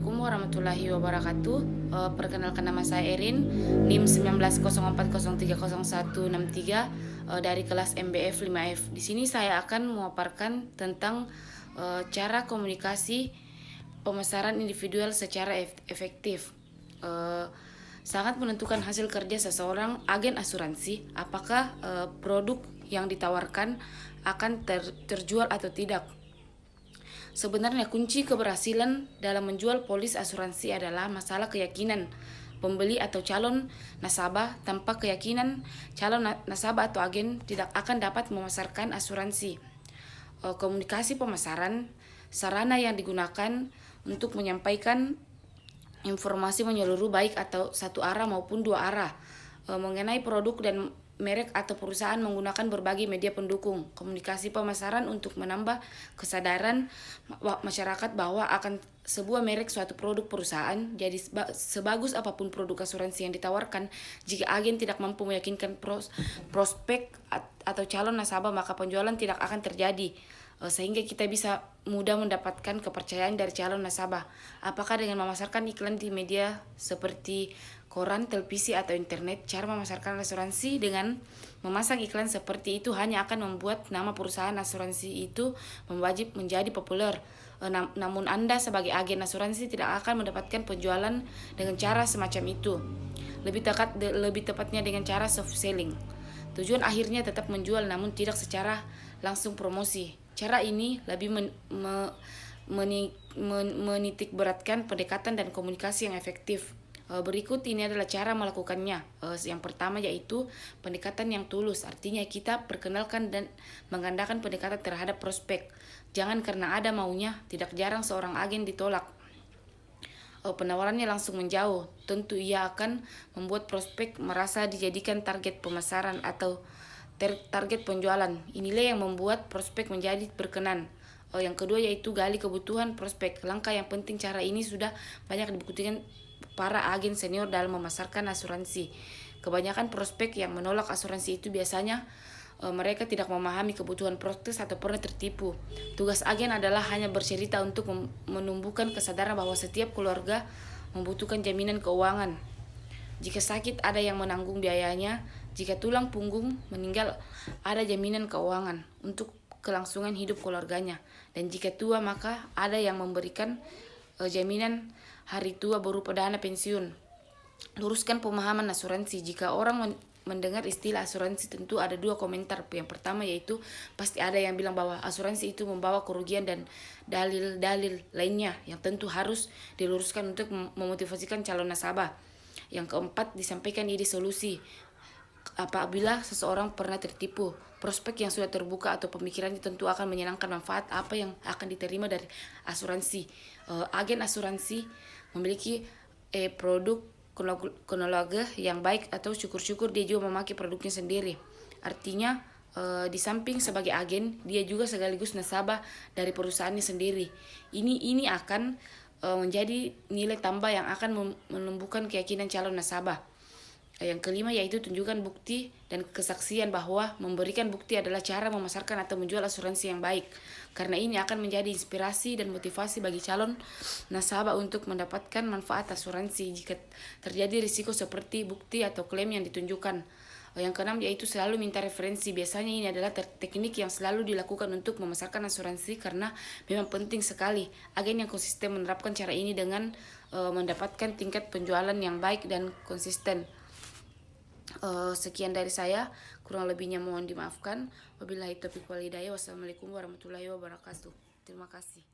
Assalamualaikum warahmatullahi wabarakatuh. Perkenalkan nama saya Erin, NIM 1904030163 dari kelas MBF 5F. Di sini saya akan memaparkan tentang cara komunikasi pemasaran individual secara efektif. Sangat menentukan hasil kerja seseorang agen asuransi, apakah produk yang ditawarkan akan terjual atau tidak. Sebenarnya kunci keberhasilan dalam menjual polis asuransi adalah masalah keyakinan pembeli atau calon nasabah. Tanpa keyakinan, calon nasabah atau agen tidak akan dapat memasarkan asuransi. Komunikasi pemasaran, sarana yang digunakan untuk menyampaikan informasi menyeluruh baik atau satu arah maupun dua arah mengenai produk dan merek atau perusahaan menggunakan berbagai media pendukung. Komunikasi pemasaran untuk menambah kesadaran masyarakat bahwa akan sebuah merek suatu produk perusahaan. Jadi sebagus apapun produk asuransi yang ditawarkan, jika agen tidak mampu meyakinkan prospek atau calon nasabah, maka penjualan tidak akan terjadi. Sehingga kita bisa mudah mendapatkan kepercayaan dari calon nasabah. Apakah dengan memasarkan iklan di media seperti koran, televisi, atau internet? Cara memasarkan asuransi dengan memasang iklan seperti itu hanya akan membuat nama perusahaan asuransi itu wajib menjadi populer. Namun Anda sebagai agen asuransi tidak akan mendapatkan penjualan dengan cara semacam itu. Lebih tepatnya dengan cara soft selling. Tujuan akhirnya tetap menjual namun tidak secara langsung promosi. Cara ini lebih menitik beratkan pendekatan dan komunikasi yang efektif. Berikut ini adalah cara melakukannya. Yang pertama yaitu pendekatan yang tulus. Artinya kita perkenalkan dan mengandalkan pendekatan terhadap prospek. Jangan karena ada maunya. Tidak jarang seorang agen ditolak penawarannya langsung menjauh. Tentu ia akan membuat prospek merasa dijadikan target pemasaran atau target penjualan. Inilah yang membuat prospek menjadi berkenan. Yang kedua yaitu gali kebutuhan prospek. Langkah yang penting, cara ini sudah banyak dibuktikan para agen senior dalam memasarkan asuransi. Kebanyakan prospek yang menolak asuransi itu biasanya mereka tidak memahami kebutuhan prospek atau pernah tertipu. Tugas agen adalah hanya bercerita untuk menumbuhkan kesadaran bahwa setiap keluarga membutuhkan jaminan keuangan. Jika sakit, ada yang menanggung biayanya. Jika tulang punggung meninggal, ada jaminan keuangan untuk kelangsungan hidup keluarganya. Dan jika tua, maka ada yang memberikan jaminan hari tua berupa dana pensiun. Luruskan pemahaman asuransi. Jika orang mendengar istilah asuransi, tentu ada dua komentar. Yang pertama yaitu pasti ada yang bilang bahwa asuransi itu membawa kerugian dan dalil-dalil lainnya yang tentu harus diluruskan untuk memotivasikan calon nasabah. Yang keempat, disampaikan ide solusi. Apabila seseorang pernah tertipu, prospek yang sudah terbuka atau pemikirannya tentu akan menyenangkan manfaat apa yang akan diterima dari asuransi. Agen asuransi memiliki produk kronologi yang baik atau syukur-syukur dia juga memakai produknya sendiri. Artinya di samping sebagai agen, dia juga sekaligus nasabah dari perusahaannya sendiri. Ini akan menjadi nilai tambah yang akan menumbuhkan keyakinan calon nasabah. Yang kelima yaitu tunjukkan bukti dan kesaksian bahwa memberikan bukti adalah cara memasarkan atau menjual asuransi yang baik. Karena ini akan menjadi inspirasi dan motivasi bagi calon nasabah untuk mendapatkan manfaat asuransi jika terjadi risiko seperti bukti atau klaim yang ditunjukkan. Yang keenam yaitu selalu minta referensi. Biasanya ini adalah teknik yang selalu dilakukan untuk memasarkan asuransi karena memang penting sekali. Agen yang konsisten menerapkan cara ini dengan mendapatkan tingkat penjualan yang baik dan konsisten. Sekian dari saya, kurang lebihnya mohon dimaafkan. Wabillahi taufiq wal hidayah. Wassalamualaikum warahmatullahi wabarakatuh. Terima kasih.